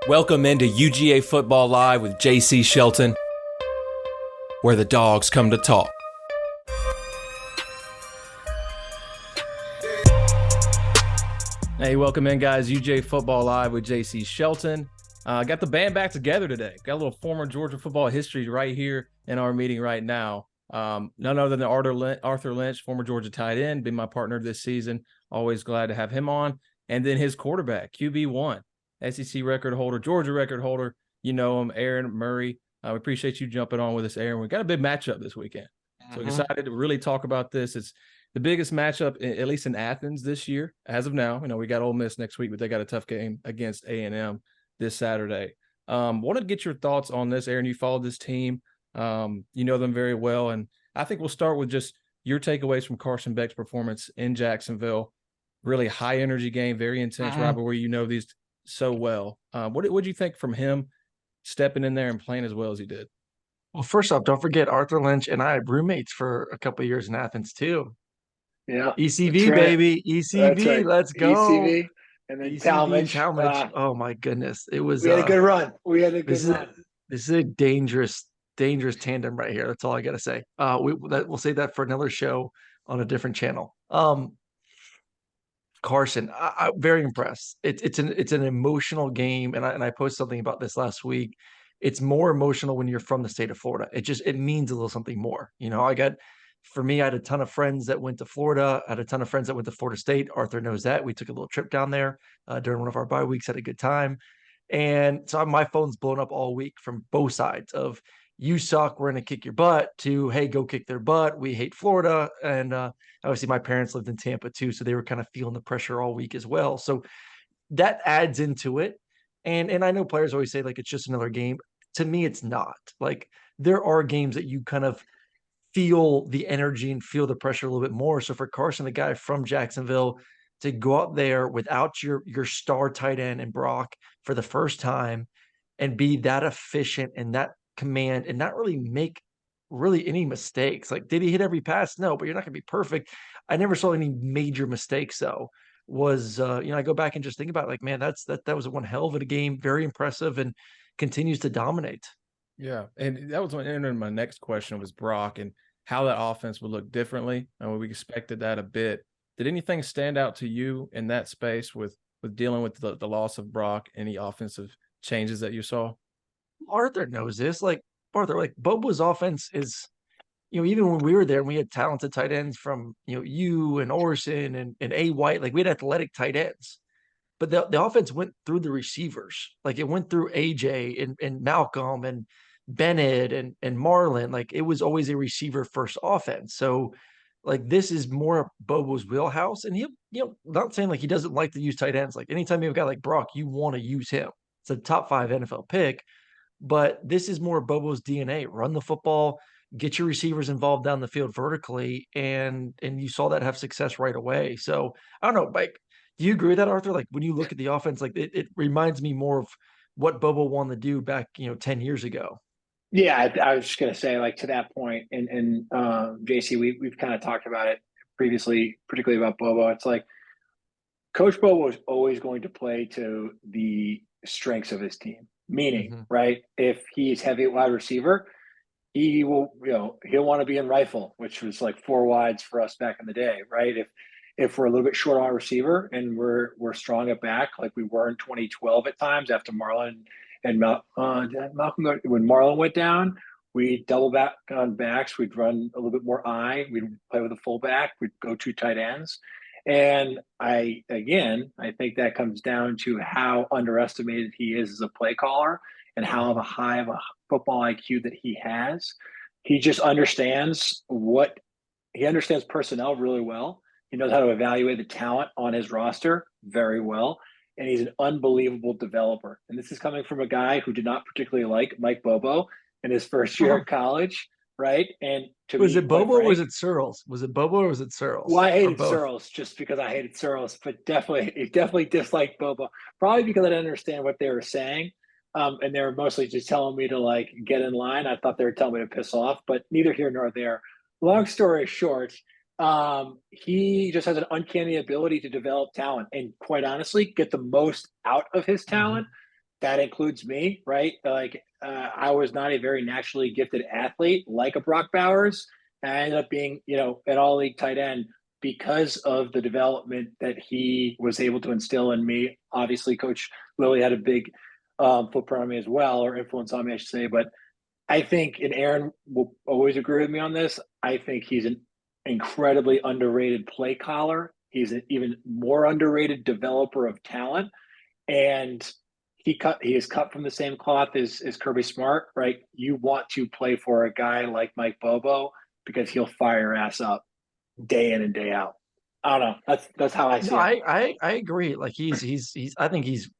Welcome into UGA Football Live with J.C. Shelton, where the dogs come to talk. Hey, welcome in, guys. UGA Football Live with J.C. Shelton. Got the band back together today. Got a little former Georgia football history right here in our meeting right now. None other than Arthur Lynch, former Georgia tight end, been my partner this season. Always glad to have him on. And then his quarterback, QB1, SEC record holder, Georgia record holder. You know him, Aaron Murray. We appreciate you jumping on with us, Aaron. We got a big matchup this weekend. So excited to really talk about this. It's the biggest matchup, at least in Athens this year, as of now. You know, we got Ole Miss next week, but they got a tough game against A&M this Saturday. Wanted to get your thoughts on this, Aaron. You followed this team. You know them very well. And I think we'll start with just your takeaways from Carson Beck's performance in Jacksonville. Really high energy game, very intense rivalry. You know these so well. What did you think from him stepping in there and playing as well as he did? Well, first off, don't forget Arthur Lynch and I had roommates for a couple of years in Athens too. Yeah, ECV, right. baby. ECV, Right. let's go. ECV and then ECV Talmadge. and oh my goodness. It was we had a good run. This is a dangerous tandem right here. That's all I gotta say. We'll say that for another show on a different channel. Carson, I'm very impressed. It's an emotional game, and I posted something about this last week. It's more emotional when you're from the state of Florida. It means a little something more. You know, I had a ton of friends that went to Florida. I had a ton of friends that went to Florida State. Arthur knows that. We took a little trip down there during one of our bye weeks, had a good time. And so my phone's blown up all week from both sides of you suck, we're going to kick your butt to, hey, go kick their butt. We hate Florida. And obviously my parents lived in Tampa too. So they were kind of feeling the pressure all week as well. So that adds into it. And I know players always say like, it's just another game. To me, it's not. Like there are games that you kind of feel the energy and feel the pressure a little bit more. So for Carson, the guy from Jacksonville, to go out there without your star tight end and Brock for the first time and be that efficient and that command and not really make really any mistakes. Like, did he hit every pass? No, but you're not going to be perfect. I never saw any major mistakes though. I go back and just think about it, like, man, that was one hell of a game, very impressive and continues to dominate. Yeah, and that was my next question was Brock and how that offense would look differently. And we expected that a bit. Did anything stand out to you in that space with dealing with the loss of Brock? Any offensive changes that you saw? Arthur knows this. Like Arthur, like Bobo's offense is, even when we were there and we had talented tight ends from you and Orson and A White, like we had athletic tight ends. But the offense went through the receivers. Like it went through AJ and Malcolm and Bennett and Marlon. Like it was always a receiver first offense. So like this is more Bobo's wheelhouse. And not saying like he doesn't like to use tight ends. Like anytime you have a guy like Brock, you want to use him. It's a top 5 NFL pick. But this is more Bobo's DNA. Run the football, get your receivers involved down the field vertically, and you saw that have success right away. So I don't know, like, do you agree with that, Arthur? Like when you look at the offense, like it reminds me more of what Bobo wanted to do back, 10 years ago. Yeah, I was just gonna say, like to that point, and JC, we've kind of talked about it previously, particularly about Bobo. It's like Coach Bobo is always going to play to the strengths of his team. Meaning, right? If he's heavy wide receiver, he will, he'll want to be in rifle, which was like 4 wides for us back in the day, right? If we're a little bit short on receiver and we're strong at back, like we were in 2012 at times after Marlon and Malcolm, when Marlon went down, we double back on backs. We'd run a little bit more we'd play with a fullback. We'd go 2 tight ends. And I think that comes down to how underestimated he is as a play caller and how high of a football IQ that he has. He just understands personnel really well. He knows how to evaluate the talent on his roster very well. And he's an unbelievable developer. And this is coming from a guy who did not particularly like Mike Bobo in his first year of college. Right. And was it Bobo or was it Searles? Was it Bobo or was it Searles? Well, I hated Searles just because I hated Searles, but definitely disliked Bobo. Probably because I didn't understand what they were saying. And they were mostly just telling me to like get in line. I thought they were telling me to piss off, but neither here nor there. Long story short, he just has an uncanny ability to develop talent and quite honestly, get the most out of his talent. that includes me, right? Like I was not a very naturally gifted athlete like a Brock Bowers. And I ended up being, an all league tight end because of the development that he was able to instill in me. Obviously, Coach Lilly had a big footprint on me as well, or influence on me, I should say. But I think, and Aaron will always agree with me on this, I think he's an incredibly underrated play caller. He's an even more underrated developer of talent. And he is cut from the same cloth as Kirby Smart, right? You want to play for a guy like Mike Bobo because he'll fire your ass up day in and day out. I don't know. That's how I No, see it. I agree. Like he's I think he's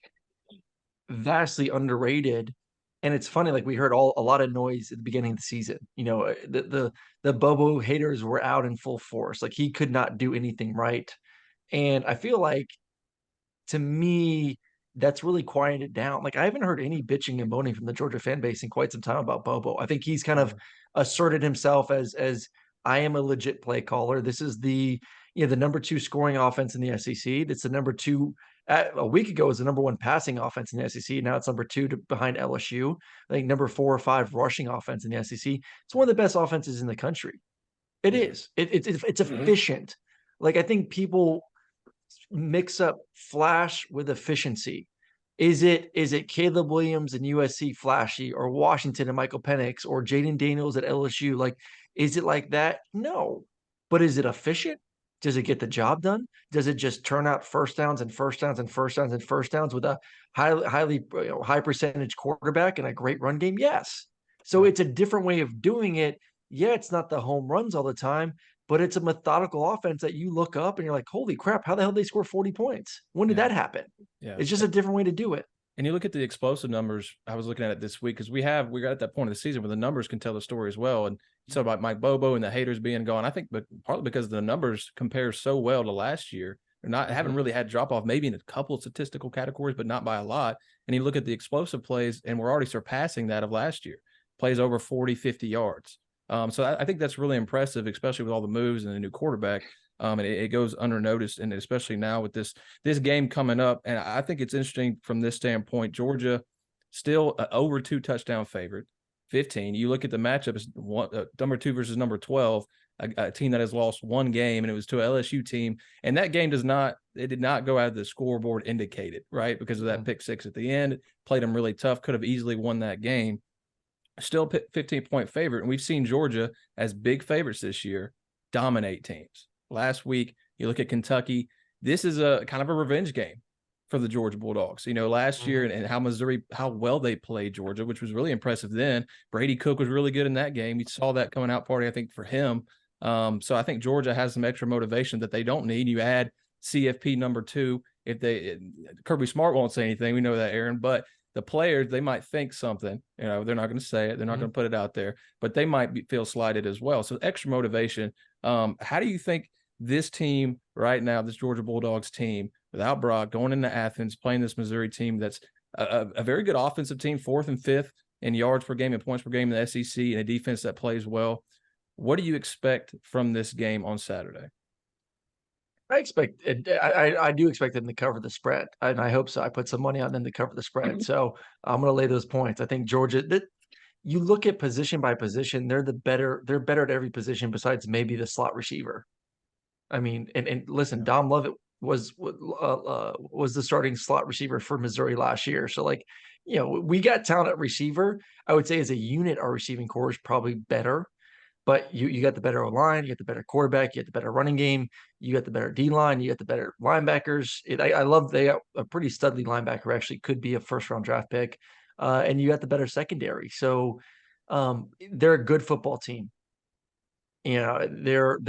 vastly underrated. And it's funny, like we heard a lot of noise at the beginning of the season. The Bobo haters were out in full force. Like he could not do anything right. And I feel like, to me, that's really quieted down. Like I haven't heard any bitching and moaning from the Georgia fan base in quite some time about Bobo. I think he's kind of asserted himself as I am a legit play caller. This is the number 2 scoring offense in the SEC. That's the number 2. A week ago was the number 1 passing offense in the SEC. Now it's number 2 behind LSU. I think number 4 or 5 rushing offense in the SEC. It's one of the best offenses in the country. It is. It's Mm-hmm. efficient. Like I think people mix up flash with efficiency. Is it Caleb Williams and USC flashy, or Washington and Michael Penix, or Jaden Daniels at LSU? Like, is it like that? No. But is it efficient? Does it get the job done? Does it just turn out first downs and first downs and first downs and first downs with a highly high percentage quarterback and a great run game? Yes. So it's a different way of doing it. Yeah, it's not the home runs all the time, but it's a methodical offense that you look up and you're like, holy crap, how the hell did they score 40 points? When did that happen? Yeah. It's just a different way to do it. And you look at the explosive numbers. I was looking at it this week because we got at that point of the season where the numbers can tell the story as well. And you talk about Mike Bobo and the haters being gone. I think, but partly because the numbers compare so well to last year. They're haven't really had drop off, maybe in a couple of statistical categories, but not by a lot. And you look at the explosive plays, and we're already surpassing that of last year. Plays over 40, 50 yards. So I think that's really impressive, especially with all the moves and the new quarterback. And it goes unnoticed, and especially now with this game coming up. And I think it's interesting from this standpoint. Georgia still over 2 touchdown favorite, 15. You look at the matchup, it's number 2 versus number 12, a team that has lost 1 game, and it was to an LSU team. And that game did not go out of the scoreboard indicated, right? Because of that pick 6 at the end. Played them really tough, could have easily won that game. Still 15-point favorite. And we've seen Georgia as big favorites this year dominate teams. Last week, you look at Kentucky. This is a kind of a revenge game for the Georgia Bulldogs. Last year and how well they played Georgia, which was really impressive then. Brady Cook was really good in that game. We saw that coming out party, I think, for him. So I think Georgia has some extra motivation that they don't need. You add CFP number 2. Kirby Smart won't say anything. We know that, Aaron, but the players, they might think something, they're not going to say it. They're not going to put it out there, but they might feel slighted as well. So extra motivation. How do you think this team right now, this Georgia Bulldogs team, without Brock, going into Athens, playing this Missouri team that's a very good offensive team, 4th and 5th in yards per game and points per game in the SEC, and a defense that plays well. What do you expect from this game on Saturday? I do expect them to cover the spread, and I hope so. I put some money on them to cover the spread, so I'm going to lay those points. I think Georgia. You look at position by position, they're better at every position besides maybe the slot receiver. I mean, and listen, Dom Lovett was the starting slot receiver for Missouri last year. So we got talent at receiver. I would say as a unit, our receiving core is probably better. But you got the better O-line, you got the better quarterback, you got the better running game, you got the better D-line, you got the better linebackers. I love they got a pretty studly linebacker, actually could be a first-round draft pick. And you got the better secondary. So they're a good football team. They're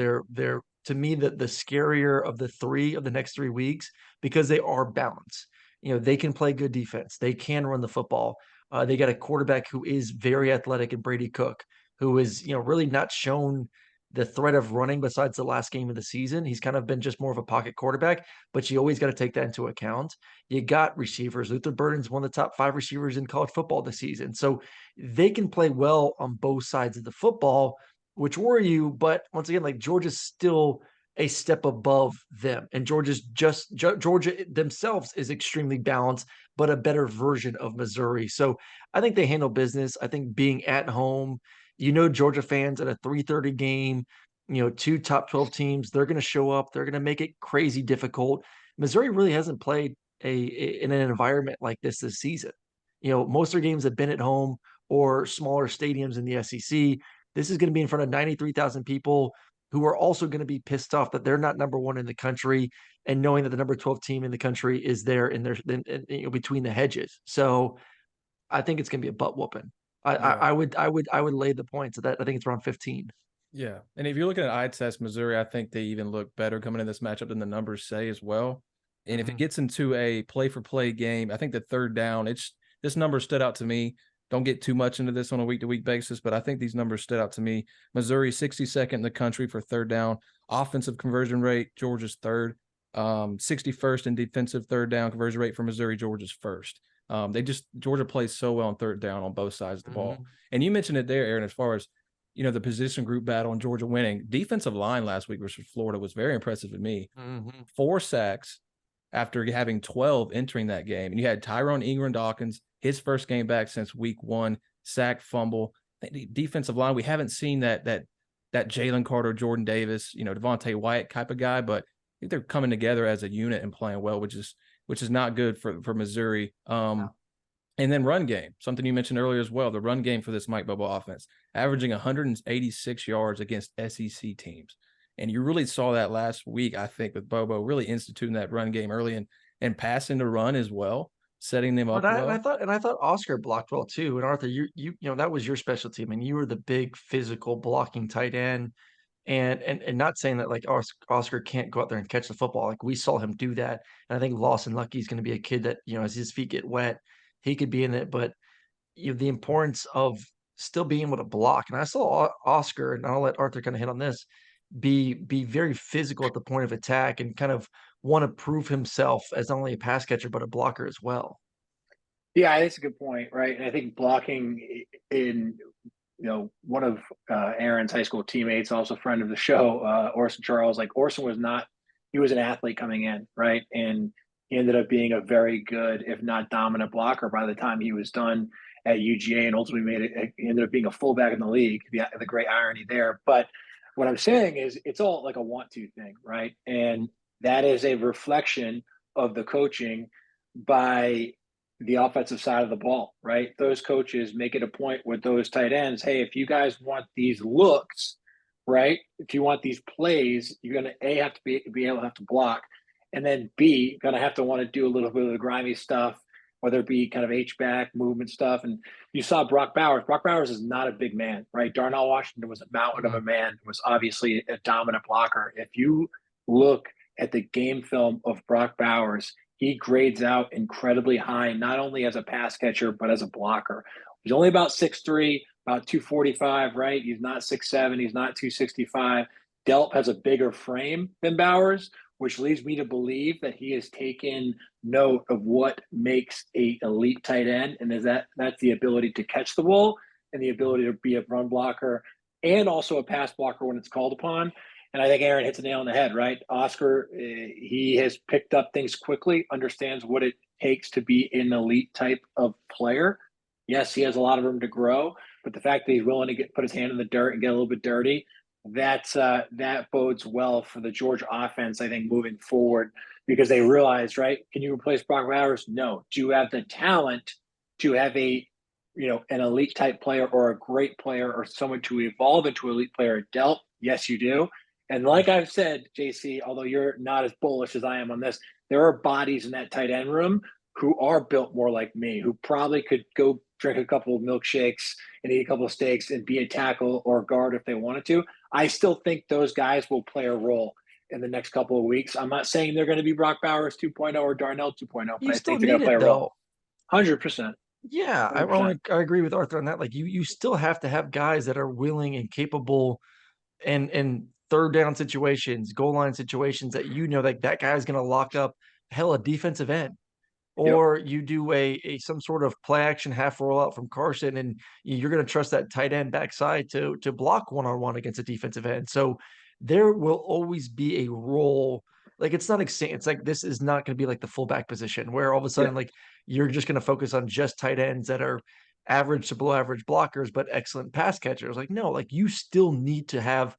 to me the scarier of the 3 of the next 3 weeks because they are balanced. They can play good defense. They can run the football. They got a quarterback who is very athletic in Brady Cook, who is, really not shown the threat of running besides the last game of the season. He's kind of been just more of a pocket quarterback, but you always got to take that into account. You got receivers. Luther Burden's one of the top 5 receivers in college football this season. So they can play well on both sides of the football, which worry you. But once again, Georgia's still a step above them. And Georgia themselves is extremely balanced, but a better version of Missouri. So I think they handle business. I think being at home, Georgia fans at a 3:30 game, two top 12 teams, they're going to show up. They're going to make it crazy difficult. Missouri really hasn't played in an environment like this season. Most of their games have been at home or smaller stadiums in the SEC. This is going to be in front of 93,000 people who are also going to be pissed off that they're not number one in the country, and knowing that the number 12 team in the country is there between the hedges. So I think it's going to be a butt whooping. I would lay the points at that. I think it's around 15. Yeah. And if you're looking at eye test Missouri, I think they even look better coming in this matchup than the numbers say as well. And if it gets into a play for play game, I think the third down, this number stood out to me. Don't get too much into this on a week to week basis, but I think these numbers stood out to me. Missouri 62nd in the country for third down, offensive conversion rate, Georgia's third, 61st in defensive third down conversion rate for Missouri, Georgia's first. Georgia plays so well on third down on both sides of the ball. And you mentioned it there, Aaron, as far as the position group battle and Georgia winning. Defensive line last week versus Florida was very impressive to me. 4 sacks after having 12 entering that game. And you had Tyrone Ingram-Dawkins, his first game back since week 1, sack, fumble. The defensive line, we haven't seen that Jalen Carter, Jordan Davis, Devontae Wyatt type of guy, but I think they're coming together as a unit and playing well, which is not good for Missouri. And then run game, something you mentioned earlier as well, the run game for this Mike Bobo offense, averaging 186 yards against SEC teams. And you really saw that last week, I think, with Bobo really instituting that run game early and passing the run as well, setting them up well. And I thought Oscar blocked well too. And Arthur, you that was your specialty. I mean, you were the big physical blocking tight end. And not saying that like Oscar can't go out there and catch the football. Like we saw him do that. And I think Lawson Lucky is going to be a kid that, as his feet get wet, he could be in it. But the importance of still being able to block. And I saw Oscar, and I'll let Arthur kind of hit on this, be very physical at the point of attack and kind of want to prove himself as not only a pass catcher, but a blocker as well. Yeah, that's a good point, right? And I think blocking in, one of Aaron's high school teammates, also a friend of the show, Orson Charles, like Orson he was an athlete coming in, right? And he ended up being a very good, if not dominant blocker by the time he was done at UGA, and ultimately he ended up being a fullback in the league. The great irony there. But what I'm saying is it's all like a want-to thing, right? And that is a reflection of the coaching by the offensive side of the ball, right? Those coaches make it a point with those tight ends. Hey, if you guys want these looks, right? If you want these plays, you're going to have to be able to have to block, and then B, going to have to want to do a little bit of the grimy stuff, whether it be kind of H-back movement stuff. And you saw Brock Bowers. Brock Bowers is not a big man, right? Darnell Washington was a mountain of a man, was obviously a dominant blocker. If you look at the game film of Brock Bowers, he grades out incredibly high, not only as a pass catcher, but as a blocker. He's only about 6'3", about 245, right? He's not 6'7", he's not 265. Delp has a bigger frame than Bowers, which leads me to believe that he has taken note of what makes a elite tight end, and that's the ability to catch the ball and the ability to be a run blocker and also a pass blocker when it's called upon. And I think Aaron hits the nail on the head, right? Oscar, he has picked up things quickly, understands what it takes to be an elite type of player. Yes, he has a lot of room to grow, but the fact that he's willing to put his hand in the dirt and get a little bit dirty, that bodes well for the Georgia offense, I think, moving forward, because they realize, right, can you replace Brock Bowers? No. Do you have the talent to have an elite type player or a great player or someone to evolve into an elite player at Delp? Yes, you do. And like I've said, JC, although you're not as bullish as I am on this, there are bodies in that tight end room who are built more like me, who probably could go drink a couple of milkshakes and eat a couple of steaks and be a tackle or guard if they wanted to. I still think those guys will play a role in the next couple of weeks. I'm not saying they're going to be Brock Bowers 2.0 or Darnell 2.0, but I think they're going to play a role. 100%. Yeah, 100%. I agree with Arthur on that. Like you still have to have guys that are willing and capable and third down situations, goal line situations that like that guy's going to lock up a defensive end. Or you do a some sort of play action half rollout from Carson, and you're going to trust that tight end backside to block one-on-one against a defensive end. So there will always be a role. Like it's not exciting. It's like this is not going to be like the fullback position where all of a Yeah. sudden like you're just going to focus on just tight ends that are average to below average blockers but excellent pass catchers. Like no, like you still need to have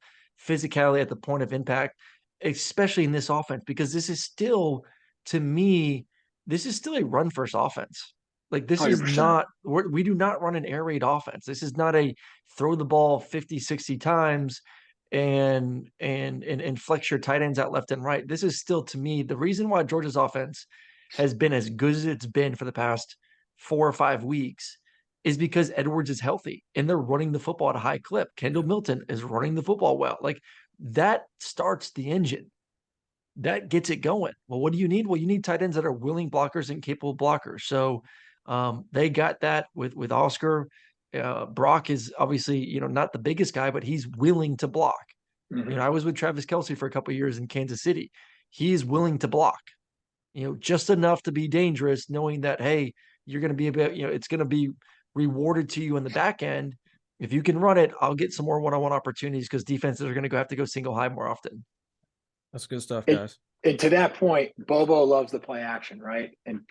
physicality at the point of impact, especially in this offense, because this is still, to me, this is still a run first offense. Like this is 100%. not, we do not run an air raid offense. This is not a throw the ball 50, 60 times and flex your tight ends out left and right. This is still, to me, the reason why Georgia's offense has been as good as it's been for the past 4 or 5 weeks is because Edwards is healthy and they're running the football at a high clip. Kendall Milton is running the football well. Like that starts the engine. That gets it going. Well, what do you need? Well, you need tight ends that are willing blockers and capable blockers. So they got that with Oscar. Brock is obviously, not the biggest guy, but he's willing to block. Mm-hmm. I was with Travis Kelce for a couple of years in Kansas City. He's willing to block, just enough to be dangerous, knowing that, hey, you're going to be a bit, it's going to be rewarded to you in the back end. If you can run it, I'll get some more one-on-one opportunities because defenses are going to have to go single high more often. That's good stuff, It, guys. and to that point, Bobo loves the play action, right? And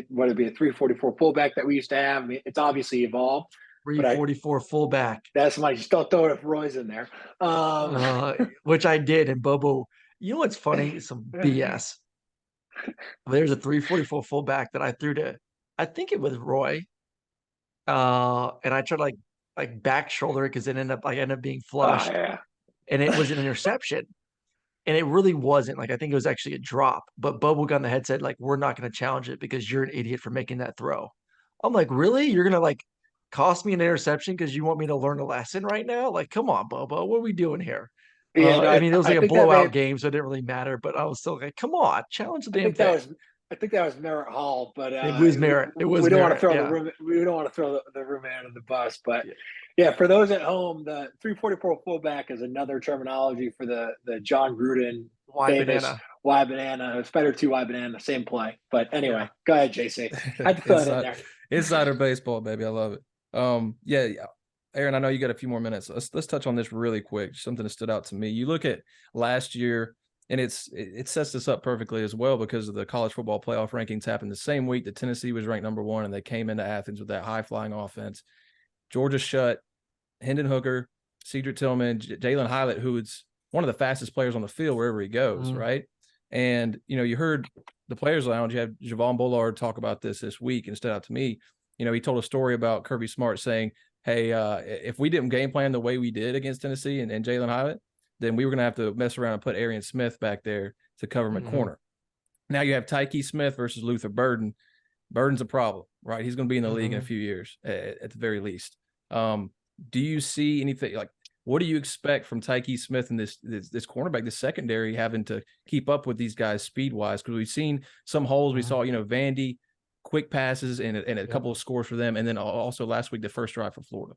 would it be a 344 fullback that we used to have? I mean, it's obviously evolved. But 344 fullback. That's my just don't throw it if Roy's in there. Which I did. And Bobo, you know what's funny? Some BS. There's a 344 fullback that I threw to, I think it was Roy. And I tried to like back shoulder it because it ended up being flushed. Yeah. And it was an interception. And it really wasn't. Like I think it was actually a drop. But Bobo got in the head said, like, we're not going to challenge it because you're an idiot for making that throw. I'm like, really? You're gonna like cost me an interception because you want me to learn a lesson right now? Like, come on, Bobo, what are we doing here? Yeah, no, I mean, it was I like a think that blowout game, so it didn't really matter. But I was still like, come on, challenge the damn thing. I think that was Merritt Hall, but It was Merritt. It was we don't want to Merritt. throw Yeah. the room. We don't want to throw the roommate under the bus. But Yeah. yeah, for those at home, the 344 fullback is another terminology for the John Gruden Why famous banana? Y banana, Spider 2 Y banana, same play. But anyway, Yeah. Go ahead, JC. I'd throw it in there. Insider baseball, baby. I love it. Yeah. Aaron, I know you got a few more minutes. Let's touch on this really quick. Something that stood out to me. You look at last year, and it sets this up perfectly as well because of the college football playoff rankings happened the same week that Tennessee was ranked number 1, and they came into Athens with that high-flying offense. Georgia shut Hendon Hooker, Cedric Tillman, Jalen Hylett, who is one of the fastest players on the field wherever he goes, right? And, you heard the Players Lounge, you have Javon Bullard talk about this week, and it stood out to me. He told a story about Kirby Smart saying, hey, if we didn't game plan the way we did against Tennessee and Jalen Hylett, then we were going to have to mess around and put Arian Smith back there to cover him at corner. Now you have Tyke Smith versus Luther Burden. Burden's a problem, right? He's going to be in the league in a few years at the very least. Do you see anything like, what do you expect from Tyke Smith and this cornerback, this secondary, having to keep up with these guys speed-wise? Because we've seen some holes. We saw, Vandy, quick passes and a couple of scores for them. And then also last week, the first drive for Florida.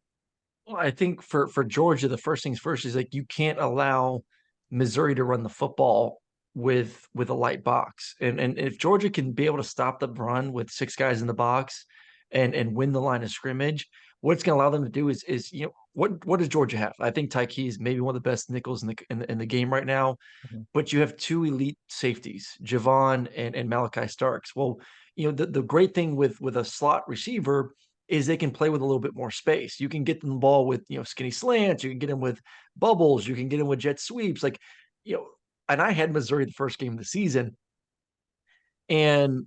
Well, I think for Georgia, the first things first is like you can't allow Missouri to run the football with a light box. And if Georgia can be able to stop the run with 6 guys in the box and win the line of scrimmage, what it's going to allow them to do is what does Georgia have? I think Tyke is maybe one of the best nickels in the game right now, but you have 2 elite safeties, Javon and Malachi Starks. Well, the great thing with a slot receiver is they can play with a little bit more space. You can get them the ball with, skinny slants. You can get them with bubbles. You can get them with jet sweeps. Like, and I had Missouri the first game of the season, and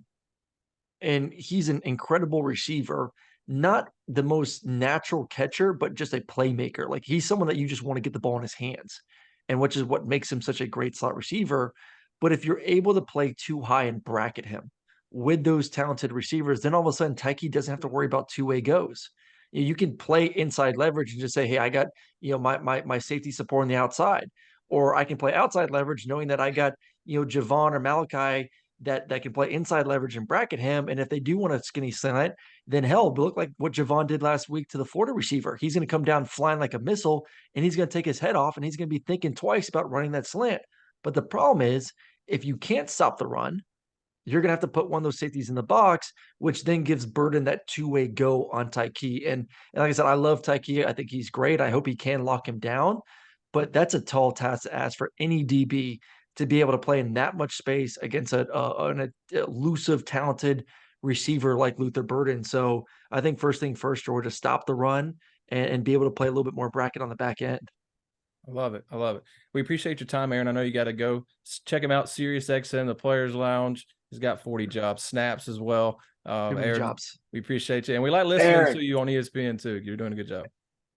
he's an incredible receiver, not the most natural catcher, but just a playmaker. Like he's someone that you just want to get the ball in his hands, and which is what makes him such a great slot receiver. But if you're able to play too high and bracket him with those talented receivers, then all of a sudden Tyke doesn't have to worry about two-way goes. You can play inside leverage and just say, hey, I got my safety support on the outside, or I can play outside leverage knowing that I got Javon or Malachi that can play inside leverage and bracket him. And if they do want a skinny slant, then hell, look like what Javon did last week to the Florida receiver. He's going to come down flying like a missile, and he's going to take his head off, and he's going to be thinking twice about running that slant. But the problem is, if you can't stop the run, you're going to have to put one of those safeties in the box, which then gives Burden that two-way go on Tyke. And like I said, I love Tyke. I think he's great. I hope he can lock him down. but that's a tall task to ask for any DB to be able to play in that much space against an elusive, talented receiver like Luther Burden. So I think first thing first, Georgia, stop the run and be able to play a little bit more bracket on the back end. I love it. I love it. We appreciate your time, Aaron. I know you got to go. Check him out, SiriusXM, the Players Lounge. He's got 40 jobs, snaps as well. Too many Aaron, jobs. we appreciate you. And we like listening to you on ESPN too. You're doing a good job.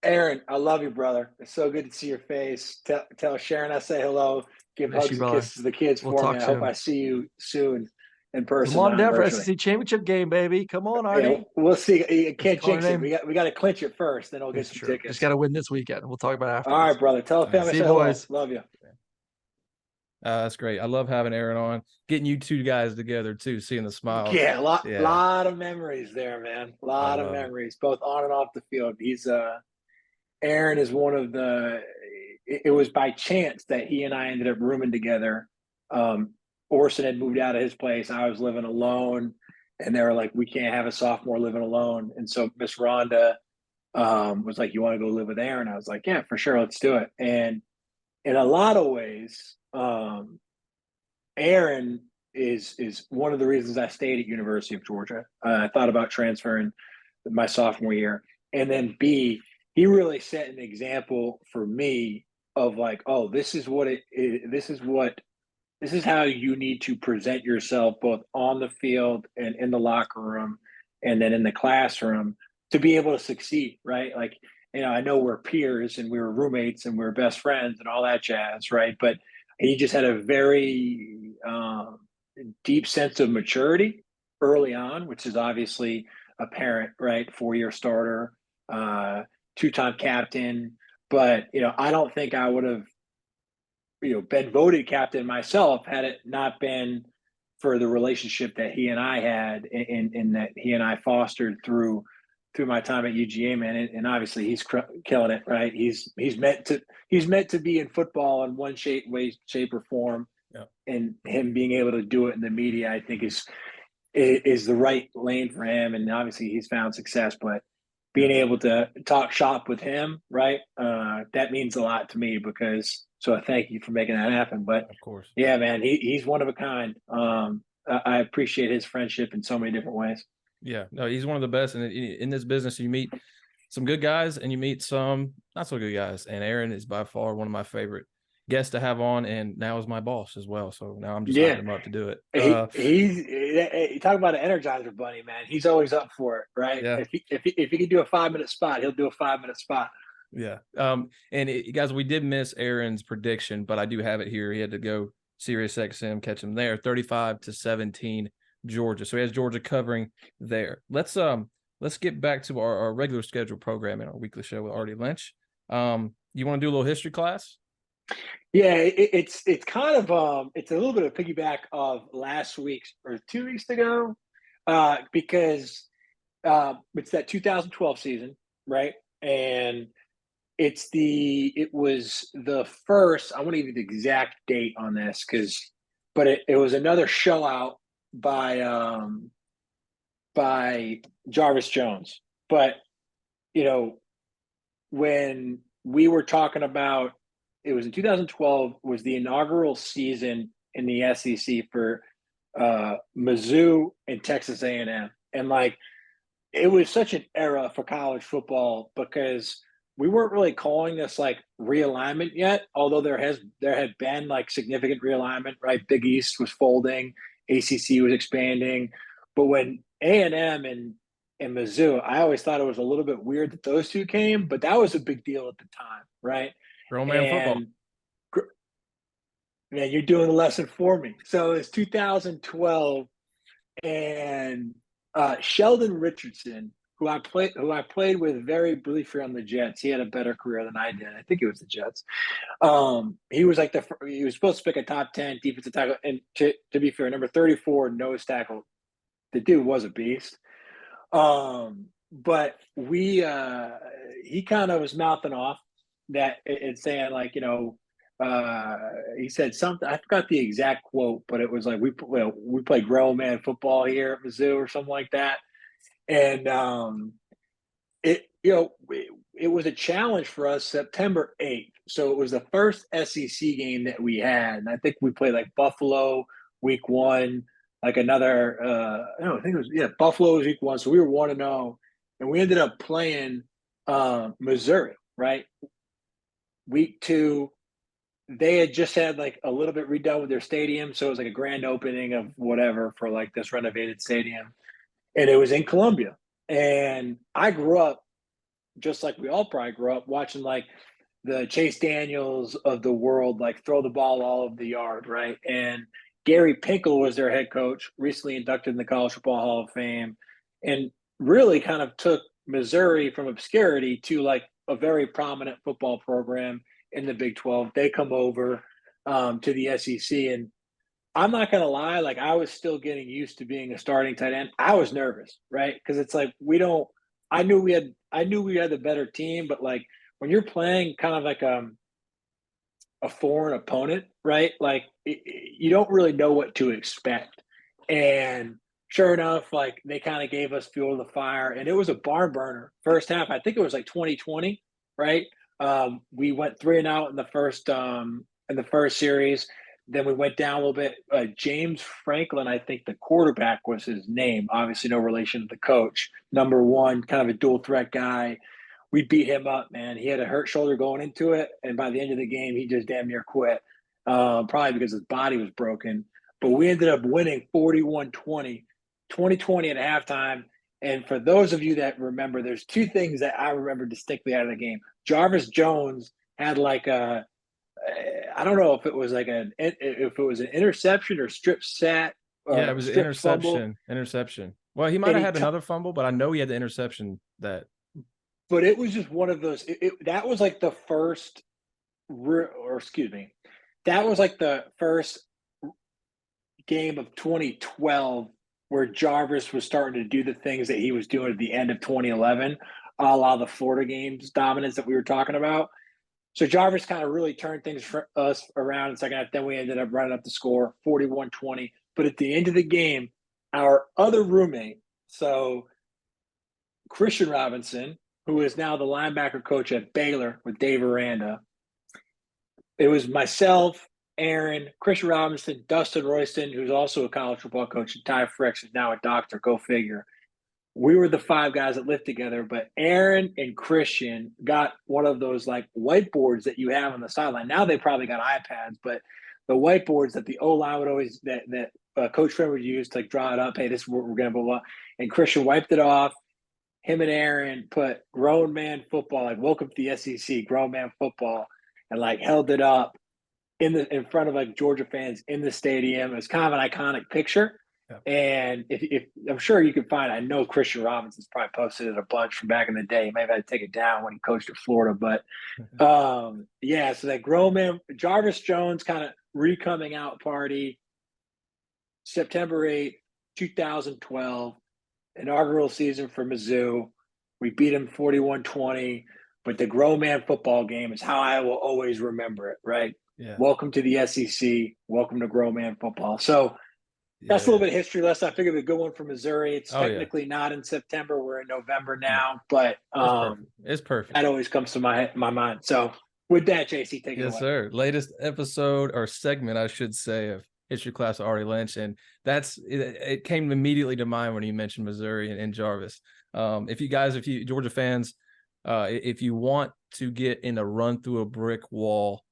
Aaron, I love you, brother. It's so good to see your face. Tell Sharon I say hello. Give hugs and kisses to the kids for me. I hope I see you soon in person. Come on down for SEC championship game, baby. Come on, Artie. Yeah, we'll see. You can't jinx it. We got to clinch it first, then we'll get some tickets. Just got to win this weekend. We'll talk about it after. All right, brother. Tell the family I say hello. Love you. That's great. I love having Aaron on, getting you two guys together too, seeing the smiles. Yeah, a lot of memories there, man. A lot of memories, both on and off the field. Aaron is one of the. It was by chance that he and I ended up rooming together. Orson had moved out of his place. I was living alone, and they were like, "We can't have a sophomore living alone." And so Miss Rhonda was like, "You want to go live with Aaron?" I was like, "Yeah, for sure, let's do it." And in a lot of ways, Aaron is one of the reasons I stayed at University of Georgia. I thought about transferring my sophomore year, and then B, he really set an example for me of like, oh, this is how you need to present yourself both on the field and in the locker room, and then in the classroom to be able to succeed, right? Like, I know we're peers and we were roommates and we were best friends and all that jazz, right? But he just had a very deep sense of maturity early on, which is obviously apparent, right? 4-year starter, 2-time captain. But, I don't think I would have, been voted captain myself had it not been for the relationship that he and I had and that he and I fostered through my time at UGA, man. And obviously he's killing it, right? He's meant to be in football in one shape or form. Yeah. And him being able to do it in the media, I think is the right lane for him. And obviously he's found success, but being able to talk shop with him, right? That means a lot to me so I thank you for making that happen. But of course, yeah, man, he's one of a kind. I appreciate his friendship in so many different ways. Yeah, no, he's one of the best. And in this business, you meet some good guys and you meet some not so good guys. And Aaron is by far one of my favorite guests to have on, and now is my boss as well. So now I'm just hyping him up to do it. You talk about an Energizer bunny, man. He's always up for it, right? Yeah. If he can do a 5-minute spot, he'll do a 5-minute spot. Yeah. Guys, we did miss Aaron's prediction, but I do have it here. He had to go SiriusXM, catch him there, 35-17 Georgia. So he has Georgia covering there. Let's get back to our regular scheduled programming, our weekly show with Arthur Lynch. You want to do a little history class? Yeah, it's kind of it's a little bit of a piggyback of last week's or 2 weeks ago, because it's that 2012 season, right? And it was the first. I want to give you the exact date on this but it was another show out by Jarvis Jones. But when we were talking about, it was in 2012 was the inaugural season in the SEC for Mizzou and Texas A&M, and like it was such an era for college football because we weren't really calling this like realignment yet, although there had been like significant realignment, right? Big East was folding, ACC was expanding, but when A&M and Mizzou, I always thought it was a little bit weird that those two came, but that was a big deal at the time, right? Grown man football. Man, you're doing the lesson for me. So it's 2012, and Sheldon Richardson, who I played with very briefly on the Jets. He had a better career than I did. I think it was the Jets. He was like he was supposed to pick a top 10 defensive tackle, and to be fair, number 34 nose tackle. The dude was a beast. But he kind of was mouthing off that it's saying like, he said something, I forgot the exact quote, but it was like, we play grown man football here at Mizzou or something like that. And it was a challenge for us September 8th. So it was the first SEC game that we had. And I think we played like Buffalo week one, like another, I think it was, Buffalo was week one. So we were 1-0. And we ended up playing Missouri, right? Week two, they had just had like a little bit redone with their stadium. So it was like a grand opening of whatever for like this renovated stadium. And it was in Columbia. And I grew up, just like we all probably grew up, watching like the Chase Daniels of the world, like throw the ball all over the yard, right? And Gary Pinkel was their head coach, recently inducted in the College Football Hall of Fame, and really kind of took Missouri from obscurity to like a very prominent football program in the Big 12. They come over to the SEC, and I'm not gonna lie, like I was still getting used to being a starting tight end. I was nervous, right? Because it's like we don't. I knew we had the better team, but like when you're playing kind of like a foreign opponent, right? Like you don't really know what to expect. And sure enough, like they kind of gave us fuel to the fire, and it was a barn burner. First half, I think it was like 2020, right? We went 3-0 in the first series. Then we went down a little bit. James Franklin, I think the quarterback was his name. Obviously, no relation to the coach. Number one, kind of a dual threat guy. We beat him up, man. He had a hurt shoulder going into it, and by the end of the game, he just damn near quit, probably because his body was broken. But we ended up winning 41-20, 2020 at halftime. And for those of you that remember, there's two things that I remember distinctly out of the game. Jarvis Jones had like I don't know if it was an interception or strip sack Yeah, or it was an strip fumble. interception. Well, he might have had another fumble, but I know he had the interception that. But it was just one of those. That was like the first, or excuse me, that was like the first game of 2012 where Jarvis was starting to do the things that he was doing at the end of 2011, a la the Florida games dominance that we were talking about. So Jarvis kind of really turned things for us around in second half. Then we ended up running up the score 41-20. But at the end of the game, our other roommate, so Christian Robinson, who is now the linebacker coach at Baylor with Dave Aranda, it was myself, Aaron, Christian Robinson, Dustin Royston, who's also a college football coach, and Ty Fricks is now a doctor. Go figure. We were the five guys that lived together, but Aaron and Christian got one of those like whiteboards that you have on the sideline. Now they probably got iPads, but the whiteboards that the O-line would always that Coach Trent would use to like draw it up. Hey, this is what we're gonna blah, blah. And Christian wiped it off. Him and Aaron put grown man football, like welcome to the SEC, grown man football, and like held it up in front of like Georgia fans in the stadium. It was kind of an iconic picture. Yeah. And if I'm sure you can find, I know Christian Robinson's probably posted it a bunch from back in the day. He may have had to take it down when he coached at Florida, but yeah. So that grown man, Jarvis Jones kind of re-coming out party, September 8th, 2012, inaugural season for Mizzou. We beat him 41-20, but the grown man football game is how I will always remember it, right? Yeah. Welcome to the SEC. Welcome to grown man football. So that's a little bit of history lesson. I figured a good one for Missouri. It's technically not in September. We're in November now, but it's perfect. That always comes to my mind. So with that, JC, take it away. Yes, sir. Latest episode or segment, I should say, of History Class with Artie Lynch. And it came immediately to mind when you mentioned Missouri and Jarvis. If you Georgia fans, if you want to get in a run through a brick wall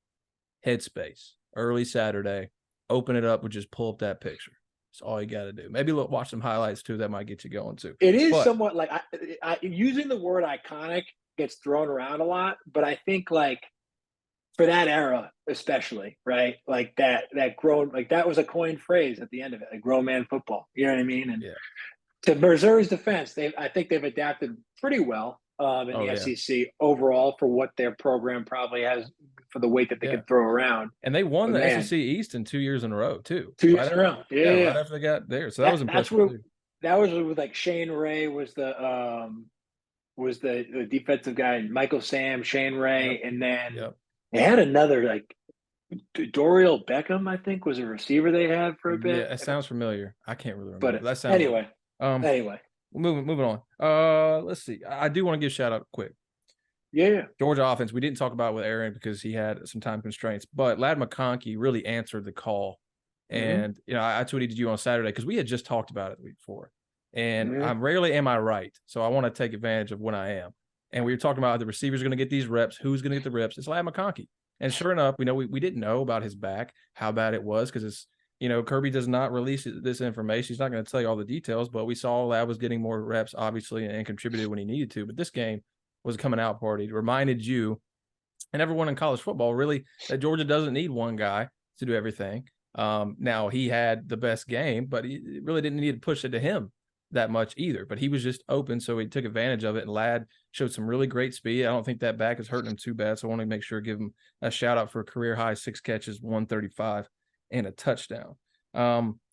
headspace early Saturday, open it up and just pull up that picture. That's all you got to do. Maybe watch some highlights too. That might get you going too. It is somewhat like I using the word iconic gets thrown around a lot, but I think like for that era, especially, right? Like that grown, like that was a coined phrase at the end of it, like grown man football. You know what I mean? And to Missouri's defense, I think they've adapted pretty well in the SEC overall for what their program probably has for the weight that they can throw around. And they won the SEC East in 2 years in a row too. 2 years in a row. Yeah. Right after they got there. So that was impressive. That was with like Shane Ray was the defensive guy, Michael Sam, Shane Ray, and then they had another like Dorial Beckham, I think, was a receiver they had for a bit. Yeah, it sounds familiar. I can't really remember. But anyway. Moving on. Let's see. I do want to give a shout out quick. Yeah. Georgia offense, we didn't talk about with Aaron because he had some time constraints, but Ladd McConkey really answered the call. And, I tweeted you on Saturday because we had just talked about it the week before. And I'm rarely am I right. So I want to take advantage of when I am. And we were talking about the receivers going to get these reps. Who's going to get the reps? It's Ladd McConkey. And sure enough, we didn't know about his back, how bad it was, because it's, Kirby does not release this information. He's not going to tell you all the details, but we saw Ladd was getting more reps, obviously, and contributed when he needed to. But this game was a coming out party. It reminded you and everyone in college football really that Georgia doesn't need one guy to do everything. Now he had the best game, but he really didn't need to push it to him that much either. But he was just open, so he took advantage of it. And Ladd showed some really great speed. I don't think that back is hurting him too bad, so I want to make sure to give him a shout out for a career high 6 catches, 135, and a touchdown.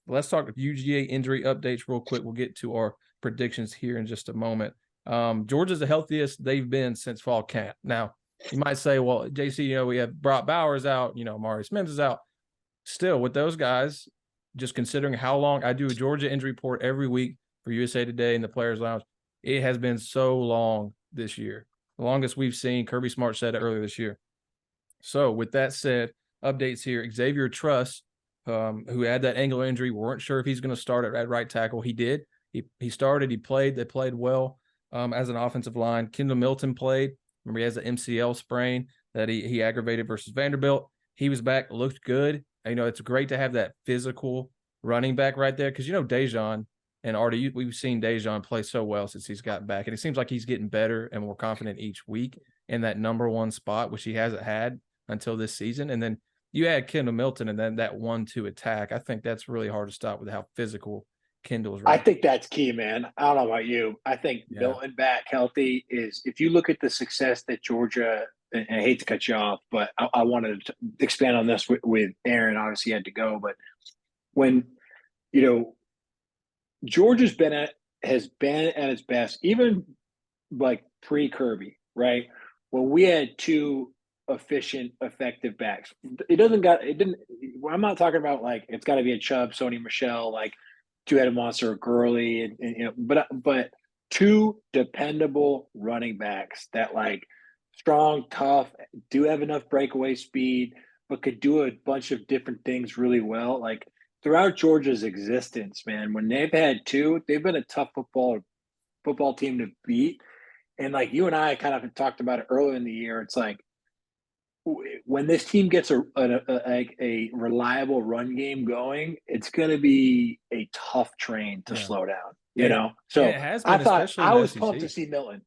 Let's talk UGA injury updates real quick. We'll get to our predictions here in just a moment. Georgia's the healthiest they've been since fall camp. Now, you might say, well, JC, we have Brock Bowers out, Marius Mims is out. Still, with those guys, just considering how long I do a Georgia injury report every week for USA Today and the Players Lounge, it has been so long this year. The longest we've seen. Kirby Smart said it earlier this year. So, with that said, updates here. Xavier Truss, who had that ankle injury, weren't sure if he's going to start at right tackle. He did. He started. He played. They played well as an offensive line. Kendall Milton played. Remember, he has an MCL sprain that he aggravated versus Vanderbilt. He was back, looked good. It's great to have that physical running back right there because, Dejon and Artie, we've seen Dejon play so well since he's gotten back. And it seems like he's getting better and more confident each week in that number one spot, which he hasn't had until this season. And then you add Kendall Milton and then that 1-2 attack. I think that's really hard to stop with how physical Kendall's right. I think that's key, man. I don't know about you. I think Milton back healthy is, if you look at the success that Georgia, and I hate to cut you off, but I wanted to expand on this with Aaron. Obviously, he had to go, but when Georgia's has been at its best, even like pre-Kirby, right? When we had 2 efficient, effective backs, I'm not talking about like it's got to be a Chubb, Sony Michel, like 2-headed monster, Gurley, but 2 dependable running backs that like strong, tough, do have enough breakaway speed, but could do a bunch of different things really well. Like throughout Georgia's existence, man, when they've had 2, they've been a tough football team to beat. And like you and I kind of talked about it earlier in the year, it's like when this team gets a reliable run game going, it's going to be a tough train to slow down. So it has been, I was pumped to see Milton.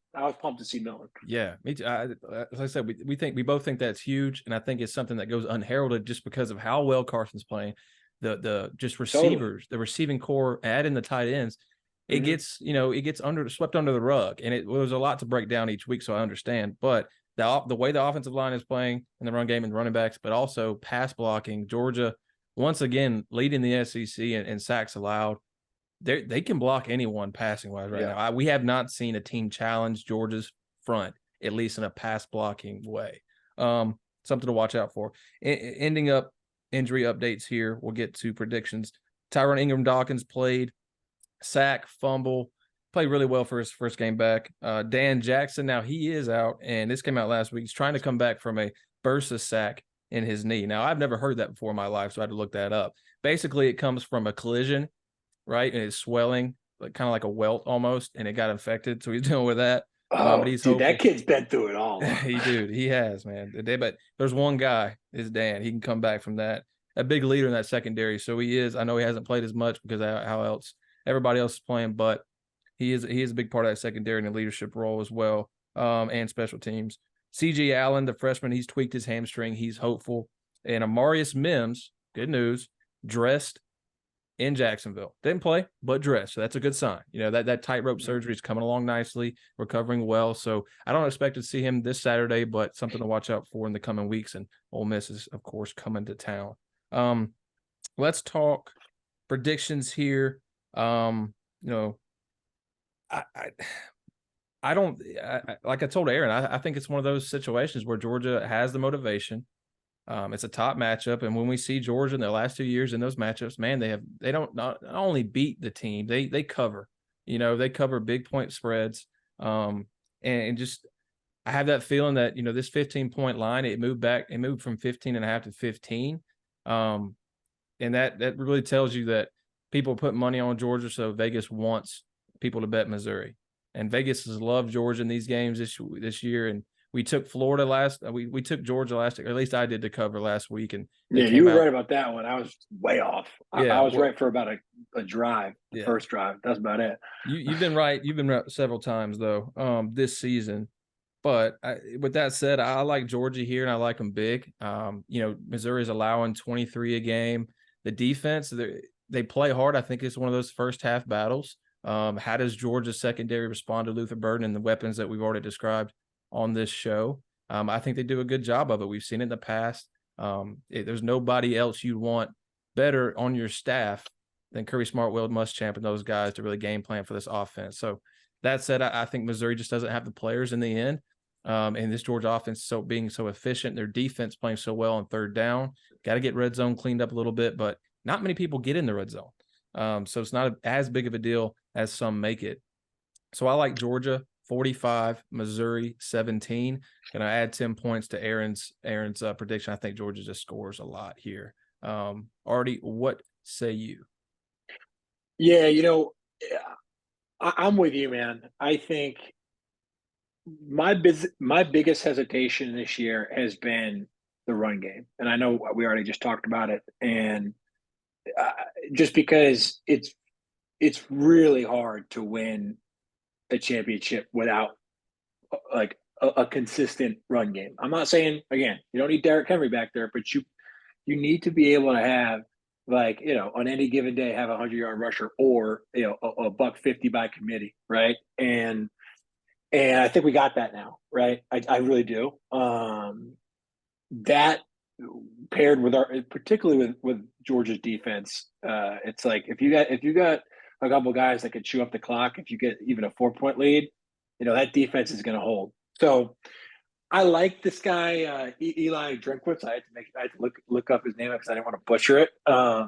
Yeah, me too. As I said, we both think that's huge, and I think it's something that goes unheralded just because of how well Carson's playing. The just receivers, the receiving core, add in the tight ends. It gets swept under the rug, and it was a lot to break down each week. So I understand, but the way the offensive line is playing in the run game and running backs, but also pass blocking, Georgia once again leading the SEC in sacks allowed. They can block anyone passing wise right now. We have not seen a team challenge Georgia's front, at least in a pass blocking way. Something to watch out for. Ending up injury updates here. We'll get to predictions. Tyrone Ingram Dawkins played, sack, fumble, played really well for his first game back. Dan Jackson, now he is out, and this came out last week. He's trying to come back from a bursa sack in his knee. Now, I've never heard that before in my life, so I had to look that up. Basically, it comes from a collision, right? And it's swelling, kind of like a welt almost, and it got infected. So he's dealing with that. But he's hopeful. That kid's been through it all. He has, man. But there's one guy, is Dan. He can come back from that. A big leader in that secondary. So he is. I know he hasn't played as much because of how else everybody else is playing, but he is a big part of that secondary and a leadership role as well, and special teams. C.J. Allen, the freshman, he's tweaked his hamstring. He's hopeful. And Amarius Mims, good news, dressed in Jacksonville. Didn't play, but dressed. So that's a good sign. That tightrope surgery is coming along nicely, recovering well. So I don't expect to see him this Saturday, but something to watch out for in the coming weeks. And Ole Miss is, of course, coming to town. Let's talk predictions here. I don't like I told Aaron, I think it's one of those situations where Georgia has the motivation. It's a top matchup, and when we see Georgia in their last 2 years in those matchups, man, they don't not only beat the team, they cover. You know, they cover big point spreads. And just I have that feeling that, you know, this 15-point line, it moved from 15.5 to 15. And that really tells you that people put money on Georgia, so Vegas wants people to bet Missouri. And Vegas has loved Georgia in these games this year. And we took Florida we took Georgia last, or at least I did, to cover last week. And you were right about that one. I was way off. I was right for about a drive, the first drive. That's about it. You've been right. You've been right several times though, this season. But with that said, I like Georgia here, and I like them big. You know, Missouri is allowing 23 a game. The defense, they play hard. I think it's one of those first half battles. How does Georgia's secondary respond to Luther Burden and the weapons that we've already described on this show? I think they do a good job of it. We've seen it in the past. There's nobody else you'd want better on your staff than Kirby Smart, Will Muschamp, and those guys to really game plan for this offense. So that said, I think Missouri just doesn't have the players in the end. And this Georgia offense being so efficient, their defense playing so well on third down, got to get red zone cleaned up a little bit, but not many people get in the red zone. So it's not as big of a deal as some make it. So I like Georgia 45, Missouri 17. Can I add 10 points to Aaron's prediction? I think Georgia just scores a lot here. Artie, what say you? Yeah, you know, I'm with you, man. I think my biggest hesitation this year has been the run game, and I know we already just talked about it, and just because it's really hard to win a championship without like a consistent run game. I'm not saying, again, you don't need Derrick Henry back there, but you need to be able to have, like, you know, on any given day, have a 100-yard rusher, or, you know, a $150 by committee, right? And I think we got that now, right? I really do. That paired with particularly with Georgia's defense, it's like if you got a couple guys that could chew up the clock, if you get even a 4-point lead, you know, that defense is going to hold. So I like this guy, Eli Drinkwitz. I had to look up his name because I didn't want to butcher it. I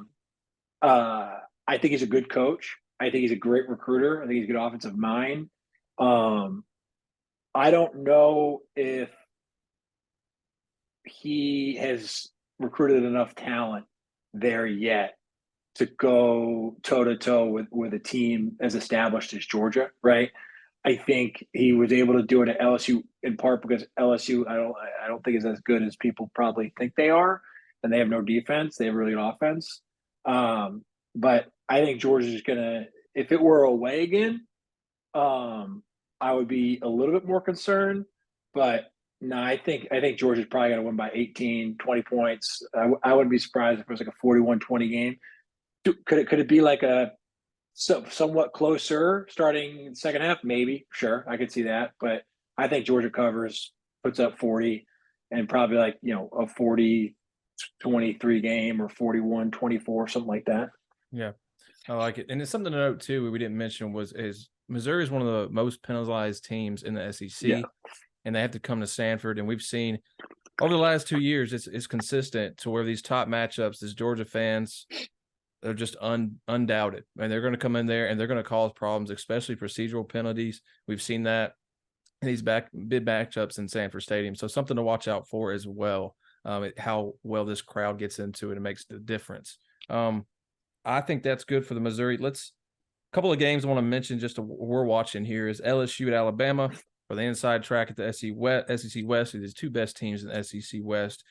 think he's a good coach. I think he's a great recruiter. I think he's a good offensive mind. I don't know if he has recruited enough talent there yet to go toe-to-toe with a team as established as Georgia, right? I think he was able to do it at LSU in part because LSU, I don't think is as good as people probably think they are, and they have no defense. They have really good offense. But I think Georgia's gonna, if it were away again, I would be a little bit more concerned. But no, I think Georgia's probably gonna win by 18, 20 points. I wouldn't be surprised if it was like a 41-20 game. Could it be like a somewhat closer starting in the second half? Maybe, sure, I could see that. But I think Georgia covers, puts up 40, and probably like, you know, a 40-23 game or 41-24, something like that. Yeah, I like it. And it's something to note too, we didn't mention, is Missouri is one of the most penalized teams in the SEC, and they have to come to Sanford. And we've seen over the last 2 years, it's consistent to where these top matchups, as Georgia fans, they're just undoubted. And they're going to come in there and they're going to cause problems, especially procedural penalties. We've seen that in these big matchups in Sanford Stadium. So something to watch out for as well, how well this crowd gets into it and makes the difference. I think that's good for the Missouri. A couple of games I want to mention we're watching here is LSU at Alabama for the inside track at the SEC West. These two best teams in the SEC West.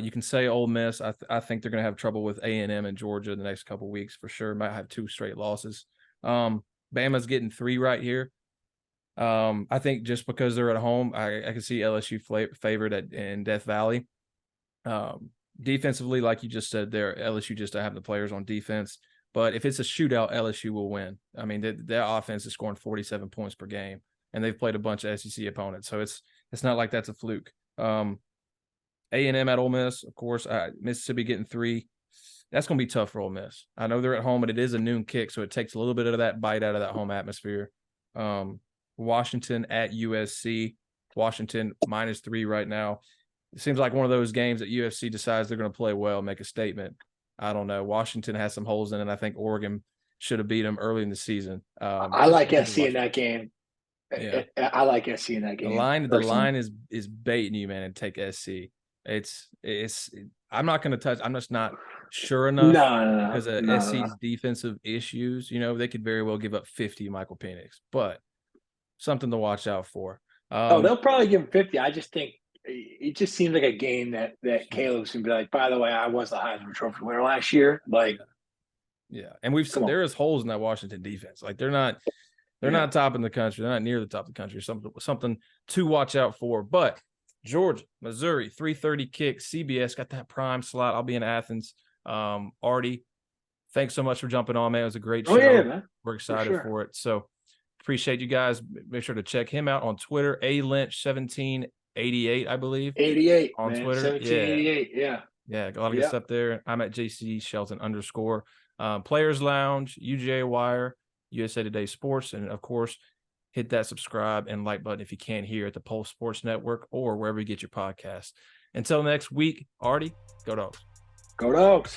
You can say Ole Miss. I think they're going to have trouble with A&M and Georgia in the next couple of weeks for sure. Might have 2 straight losses. Bama's getting 3 right here. I think just because they're at home, I can see LSU favored in Death Valley. Defensively, like you just said there, LSU just don't have the players on defense. But if it's a shootout, LSU will win. I mean, their offense is scoring 47 points per game, and they've played a bunch of SEC opponents. So it's not like that's a fluke. A&M at Ole Miss, of course. Mississippi getting 3. That's going to be tough for Ole Miss. I know they're at home, but it is a noon kick, so it takes a little bit of that bite out of that home atmosphere. Washington at USC. Washington -3 right now. It seems like one of those games that UFC decides they're going to play well, make a statement. I don't know. Washington has some holes in it. I think Oregon should have beat them early in the season. I like SC in that game. Yeah. I like SC in that game. The line is baiting you, man, and take SC. I'm not going to touch. I'm just not sure enough. No. Because of SC's defensive issues, they could very well give up 50 Michael Penix, but something to watch out for. They'll probably give him 50. I just think it just seems like a game that Caleb's gonna be like, by the way, I was the Heisman Trophy winner last year. Like, yeah. And we've seen there is holes in that Washington defense. Like they're not top in the country. They're not near the top of the country. Something to watch out for. But Georgia, Missouri, 3:30 kick. CBS got that prime slot. I'll be in Athens. Artie, thanks so much for jumping on, man. It was a great show. Yeah, man. We're excited for it. So appreciate you guys. Make sure to check him out on Twitter. Lynch1788, I believe. 88 on man. Twitter. 1788. Yeah. Yeah, a lot of good stuff there. I'm at JC Shelton _. Players Lounge, UGA Wire, USA Today Sports, and of course, hit that subscribe and like button if you can't hear at the Pulse Sports Network or wherever you get your podcasts. Until next week, Artie, go Dogs. Go Dogs.